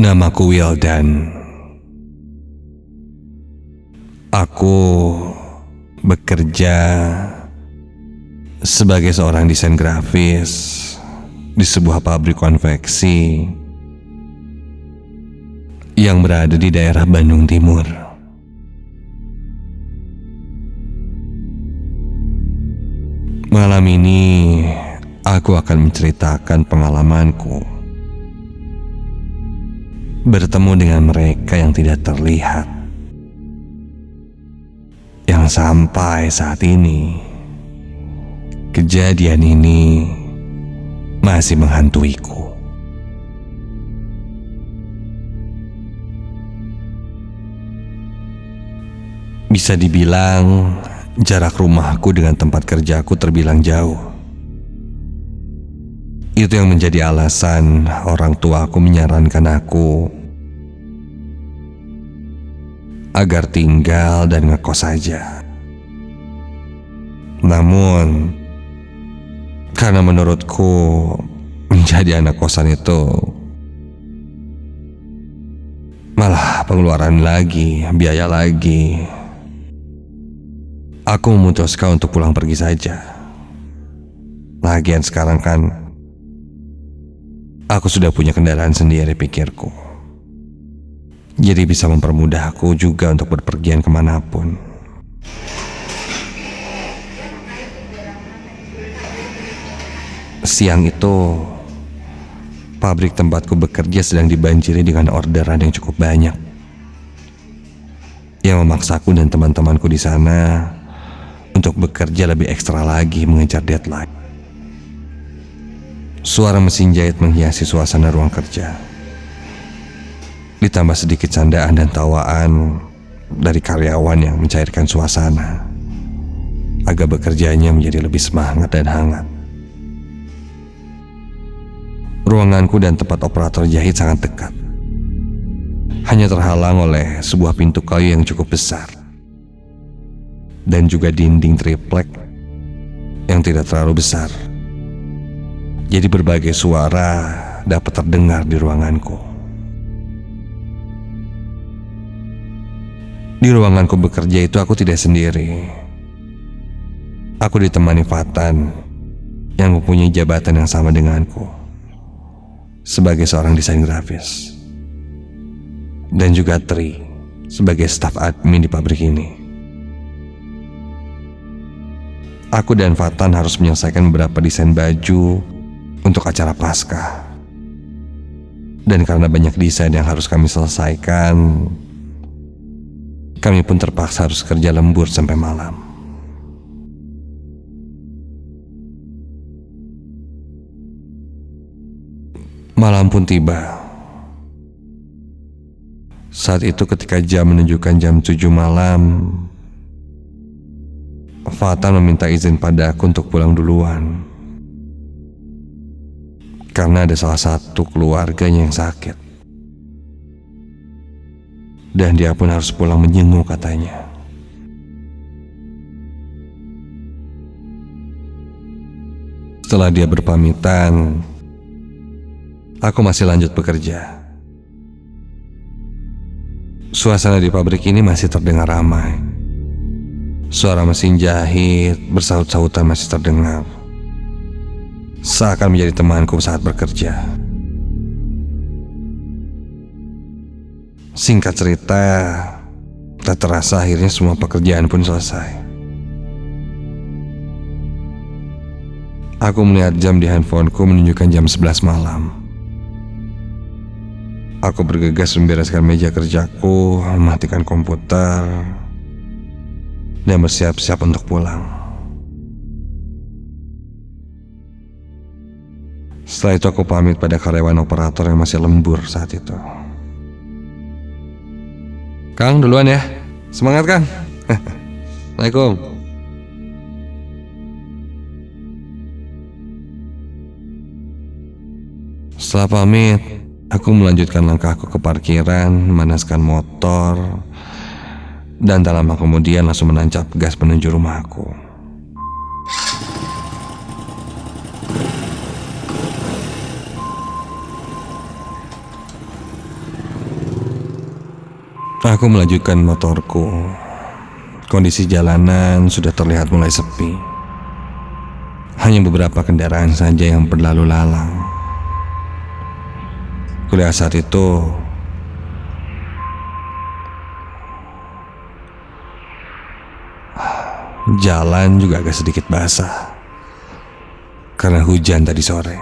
Namaku Wildan. Aku bekerja sebagai seorang desain grafis di sebuah pabrik konveksi yang berada di daerah Bandung Timur. Malam ini aku akan menceritakan pengalamanku bertemu dengan mereka yang tidak terlihat, yang sampai saat ini kejadian ini masih menghantuiku. Bisa dibilang jarak rumahku dengan tempat kerjaku terbilang jauh. Itu yang menjadi alasan orang tuaku menyarankan aku agar tinggal dan ngekos saja. Namun, karena menurutku menjadi anak kosan itu malah pengeluaran lagi, biaya lagi, aku memutuskan untuk pulang pergi saja. Lagian sekarang kan aku sudah punya kendaraan sendiri, pikirku. Jadi bisa mempermudah aku juga untuk berpergian kemanapun. Siang itu, pabrik tempatku bekerja sedang dibanjiri dengan orderan yang cukup banyak, yang memaksaku dan teman-temanku di sana untuk bekerja lebih ekstra lagi mengejar deadline. Suara mesin jahit menghiasi suasana ruang kerja, ditambah sedikit candaan dan tawaan dari karyawan yang mencairkan suasana agar bekerjanya menjadi lebih semangat dan hangat. Ruanganku dan tempat operator jahit sangat dekat, hanya terhalang oleh sebuah pintu kayu yang cukup besar dan juga dinding triplek yang tidak terlalu besar. Jadi berbagai suara dapat terdengar di ruanganku. Di ruanganku bekerja itu aku tidak sendiri. Aku ditemani Fatan yang mempunyai jabatan yang sama denganku sebagai seorang desain grafis, dan juga Tri sebagai staf admin di pabrik ini. Aku dan Fatan harus menyelesaikan beberapa desain baju untuk acara Paskah. Dan karena banyak desain yang harus kami selesaikan, kami pun terpaksa harus kerja lembur sampai malam. Malam pun tiba. Saat itu ketika jam menunjukkan jam 7 malam, Fatan meminta izin padaku untuk pulang duluan karena ada salah satu keluarganya yang sakit, dan dia pun harus pulang menjenguk katanya. Setelah dia berpamitan, aku masih lanjut bekerja. Suasana di pabrik ini masih terdengar ramai. Suara mesin jahit bersaut-sautan masih terdengar, seakan menjadi temanku saat bekerja. Singkat cerita, tak terasa akhirnya semua pekerjaan pun selesai. Aku melihat jam di handphoneku menunjukkan jam 11 malam. Aku bergegas membereskan meja kerjaku, mematikan komputer, dan bersiap-siap untuk pulang. Setelah itu aku pamit pada karyawan operator yang masih lembur saat itu. Kang, duluan ya. Semangat, Kang. Assalamualaikum. Setelah pamit, aku melanjutkan langkahku ke parkiran, memanaskan motor, dan tak lama kemudian langsung menancap gas menuju rumahku. Aku melanjutkan motorku. Kondisi jalanan sudah terlihat mulai sepi. Hanya beberapa kendaraan saja yang berlalu lalang. Kulihat saat itu jalan juga agak sedikit basah karena hujan tadi sore.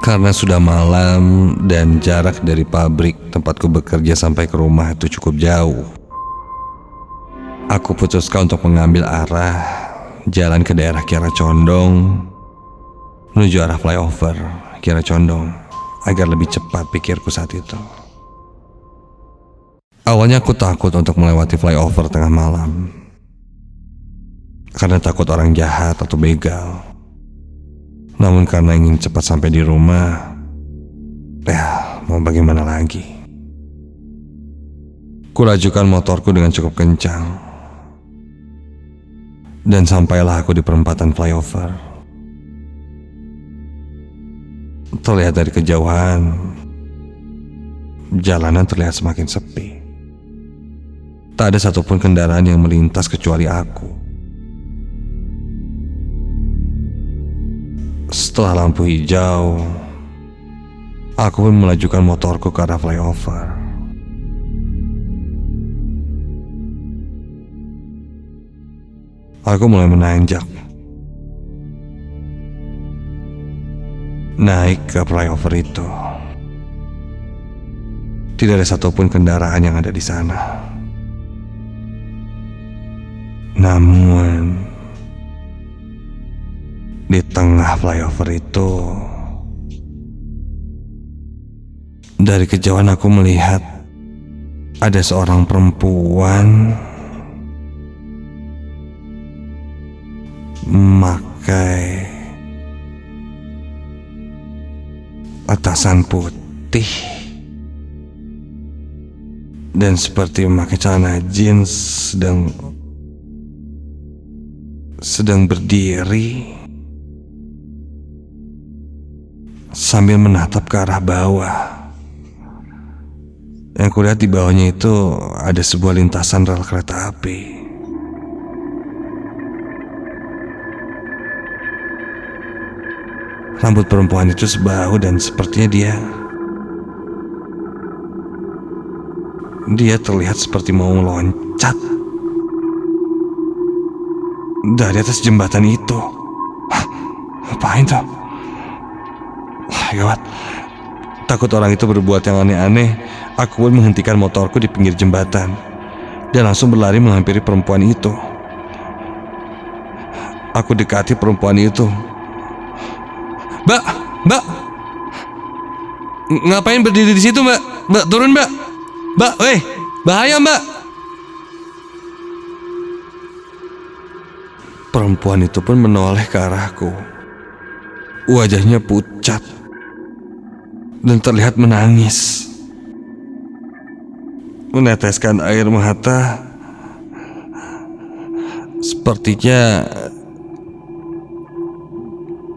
Karena sudah malam dan jarak dari pabrik tempatku bekerja sampai ke rumah itu cukup jauh, aku putuskan untuk mengambil arah jalan ke daerah Kiara Condong menuju arah flyover Kiara Condong agar lebih cepat, pikirku saat itu. Awalnya aku takut untuk melewati flyover tengah malam karena takut orang jahat atau begal. Namun karena ingin cepat sampai di rumah, ya mau bagaimana lagi. Kulajukan motorku dengan cukup kencang dan sampailah aku di perempatan flyover. Terlihat dari kejauhan, jalanan terlihat semakin sepi. Tak ada satupun kendaraan yang melintas kecuali aku. Setelah lampu hijau, aku pun melajukan motorku ke arah flyover. Aku mulai menanjak, naik ke flyover itu. Tidak ada satupun kendaraan yang ada di sana. Namun di tengah flyover itu, dari kejauhan aku melihat ada seorang perempuan memakai atasan putih dan seperti memakai celana jeans sedang berdiri sambil menatap ke arah bawah. Yang kulihat di bawahnya itu ada sebuah lintasan rel kereta api. Rambut perempuan itu sebahu dan sepertinya dia terlihat seperti mau meloncat dari atas jembatan itu. Hah, ngapain tuh? Gawat, takut orang itu berbuat yang aneh-aneh. Aku pun menghentikan motorku di pinggir jembatan dan langsung berlari menghampiri perempuan itu. Aku dekati perempuan itu. Mbak, ngapain berdiri di situ, Mbak? Mbak, turun, Mbak. Mbak, weh, bahaya, Mbak. Perempuan itu pun menoleh ke arahku. Wajahnya pucat dan terlihat menangis, meneteskan air mata. Sepertinya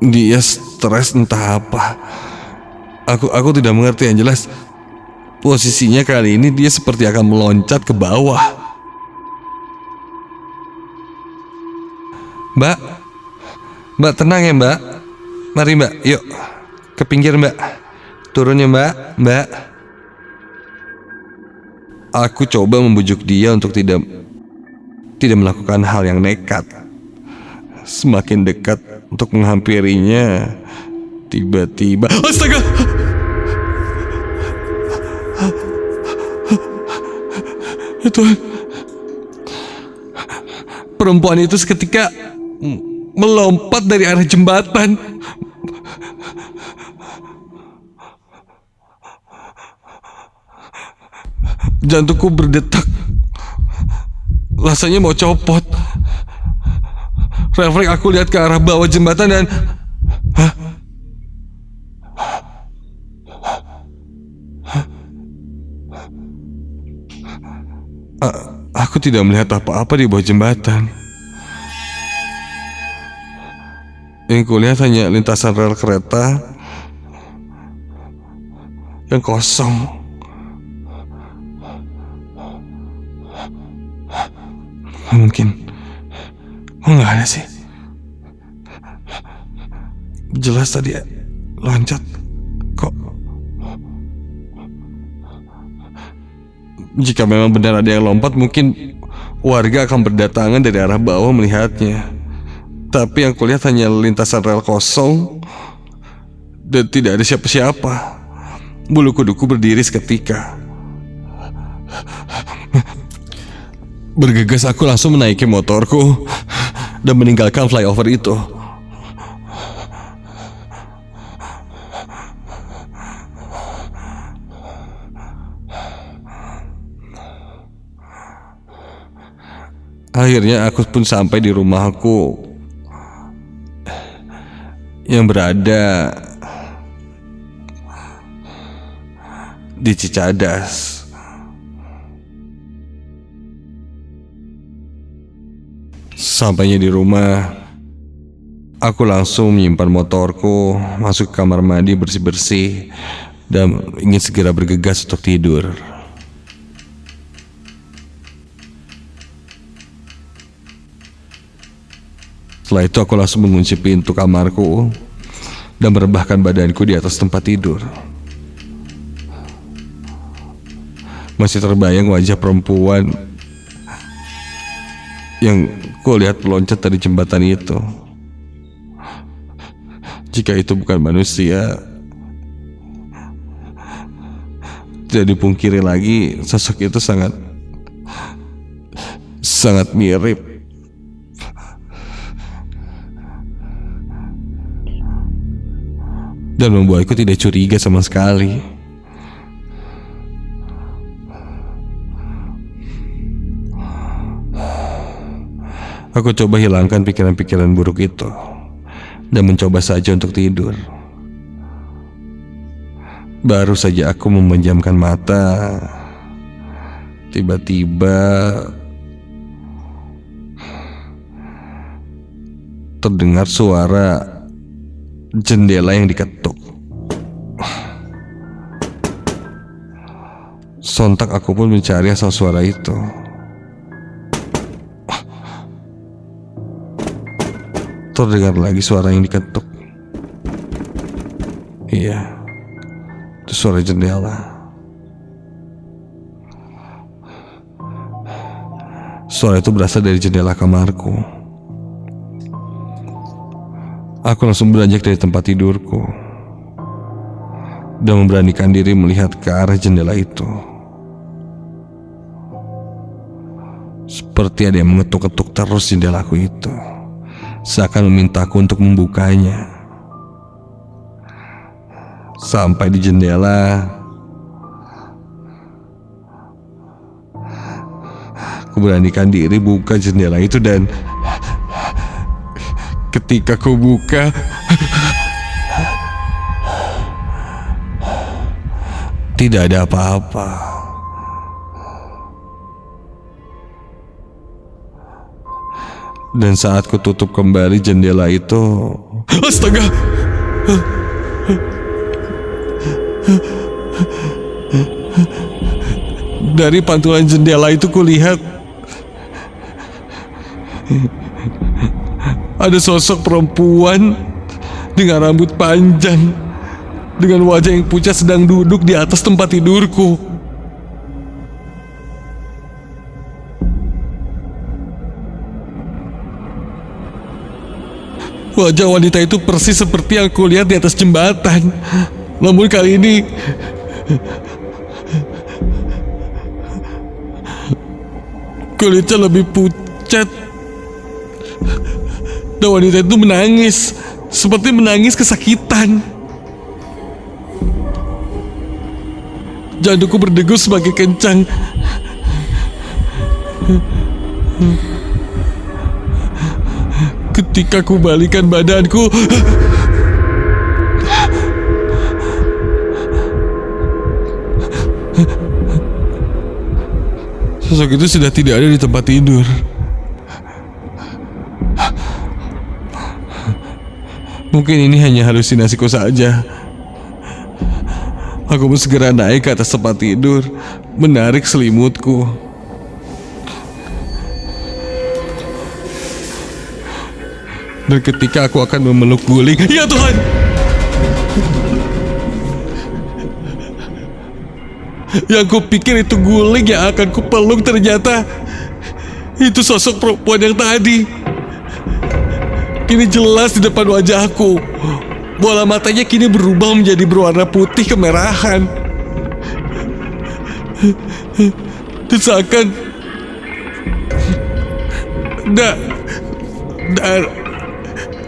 dia stres entah apa. Aku tidak mengerti. Yang jelas posisinya kali ini dia seperti akan meloncat ke bawah. Mbak tenang ya, Mbak. Mari, Mbak, yuk ke pinggir, Mbak. Turun ya, Mbak. Aku coba membujuk dia untuk tidak melakukan hal yang nekat. Semakin dekat untuk menghampirinya, tiba-tiba, astaga! Ya Tuhan, perempuan itu seketika melompat dari arah jembatan. Jantungku berdetak, rasanya mau copot. Refleks aku lihat ke arah bawah jembatan dan aku tidak melihat apa-apa di bawah jembatan. Yang kulihat hanya lintasan rel kereta yang kosong. Mungkin nggak ada sih. Jelas tadi loncat. Kok jika memang benar ada yang lompat, mungkin warga akan berdatangan dari arah bawah melihatnya. Tapi yang kulihat hanya lintasan rel kosong dan tidak ada siapa-siapa. Bulu kuduku berdiri seketika. Bergegas aku langsung menaiki motorku dan meninggalkan flyover itu. Akhirnya aku pun sampai di rumahku yang berada di Cicadas. Sampainya di rumah, aku langsung menyimpan motorku, masuk ke kamar mandi bersih-bersih, dan ingin segera bergegas untuk tidur. Setelah itu aku langsung mengunci pintu kamarku dan merebahkan badanku di atas tempat tidur. Masih terbayang wajah perempuan yang kulihat meloncat dari jembatan itu. Jika itu bukan manusia, tidak dipungkiri lagi, sosok itu sangat mirip. Dan membuatku tidak curiga sama sekali. Aku coba hilangkan pikiran-pikiran buruk itu dan mencoba saja untuk tidur. Baru saja aku memejamkan mata, tiba-tiba terdengar suara jendela yang diketuk. Sontak aku pun mencari asal suara itu. Terdengar lagi suara yang diketuk. Iya, itu suara jendela. Suara itu berasal dari jendela kamarku. Aku langsung beranjak dari tempat tidurku dan memberanikan diri melihat ke arah jendela itu. Seperti ada yang mengetuk-ketuk terus jendelaku itu, seakan memintaku untuk membukanya. Sampai di jendela, aku beranikan diri buka jendela itu, dan ketika ku buka, tidak ada apa-apa. Dan saat ku tutup kembali jendela itu, astaga! Dari pantulan jendela itu kulihat ada sosok perempuan dengan rambut panjang, dengan wajah yang pucat, sedang duduk di atas tempat tidurku. Wajah wanita itu persis seperti yang kulihat di atas jembatan. Namun kali ini kulitnya lebih pucat. Dan wanita itu menangis, seperti menangis kesakitan. Jantungku berdegup semakin kencang. Ketika ku balikan badanku, sosok itu sudah tidak ada di tempat tidur. Mungkin ini hanya halusinasiku saja. Aku pun segera naik ke atas tempat tidur, menarik selimutku. Dan ketika aku akan memeluk guling, ya Tuhan! Yang kupikir itu guling yang akan kupeluk, ternyata itu sosok perempuan yang tadi. Kini jelas di depan wajahku. Bola matanya kini berubah menjadi berwarna putih kemerahan. Desakan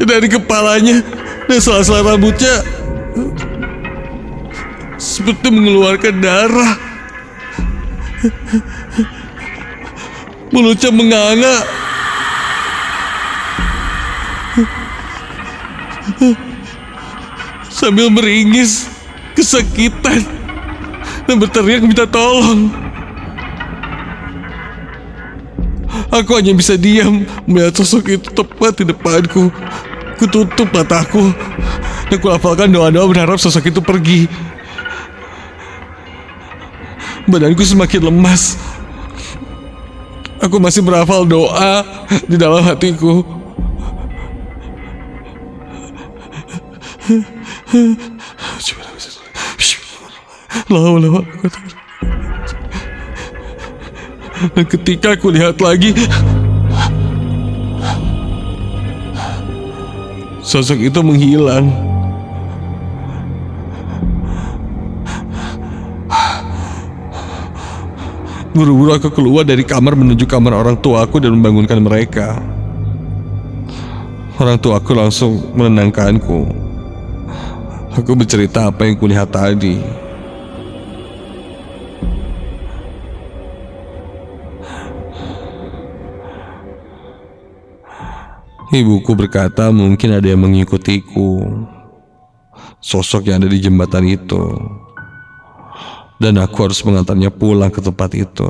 dari kepalanya dan sela-sela rambutnya seperti mengeluarkan darah. Mulutnya menganga. Sambil meringis kesakitan dan berteriak minta tolong. Aku hanya bisa diam melihat sosok itu tepat di depanku. Kututup mataku dan kulafalkan doa-doa berharap sosok itu pergi. Badanku semakin lemas. Aku masih berhafal doa di dalam hatiku. Dan ketika aku lihat lagi, sosok itu menghilang. Buru-buru aku keluar dari kamar menuju kamar orang tuaku dan membangunkan mereka. Orang tuaku langsung menenangkanku. Aku bercerita apa yang kulihat tadi. Ibuku berkata mungkin ada yang mengikutiku, sosok yang ada di jembatan itu, dan aku harus mengantarnya pulang ke tempat itu.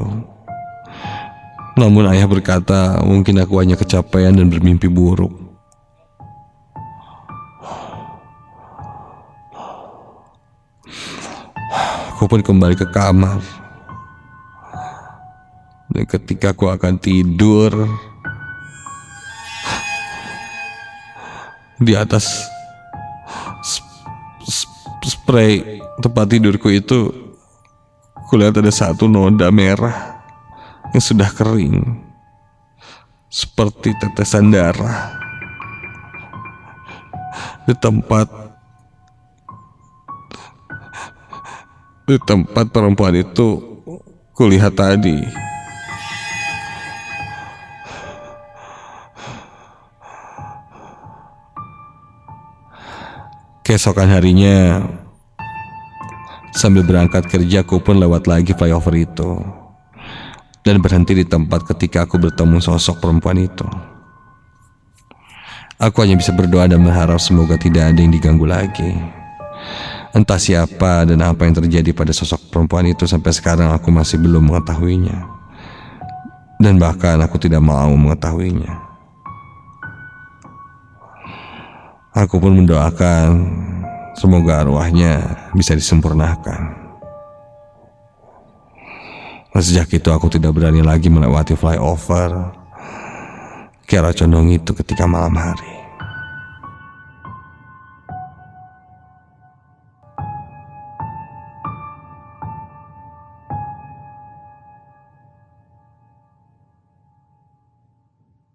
Namun ayah berkata mungkin aku hanya kecapean dan bermimpi buruk. Aku pun kembali ke kamar. Dan ketika aku akan tidur, di atas spray tempat tidurku itu, kulihat ada satu noda merah yang sudah kering, seperti tetesan darah di tempat perempuan itu kulihat tadi. Keesokan harinya, sambil berangkat kerja, aku pun lewat lagi flyover itu dan berhenti di tempat ketika aku bertemu sosok perempuan itu. Aku hanya bisa berdoa dan berharap semoga tidak ada yang diganggu lagi. Entah siapa dan apa yang terjadi pada sosok perempuan itu, sampai sekarang aku masih belum mengetahuinya. Dan bahkan aku tidak mau mengetahuinya. Aku pun mendoakan semoga arwahnya bisa disempurnakan. Sejak itu aku tidak berani lagi melewati flyover Kiara Condong itu ketika malam hari.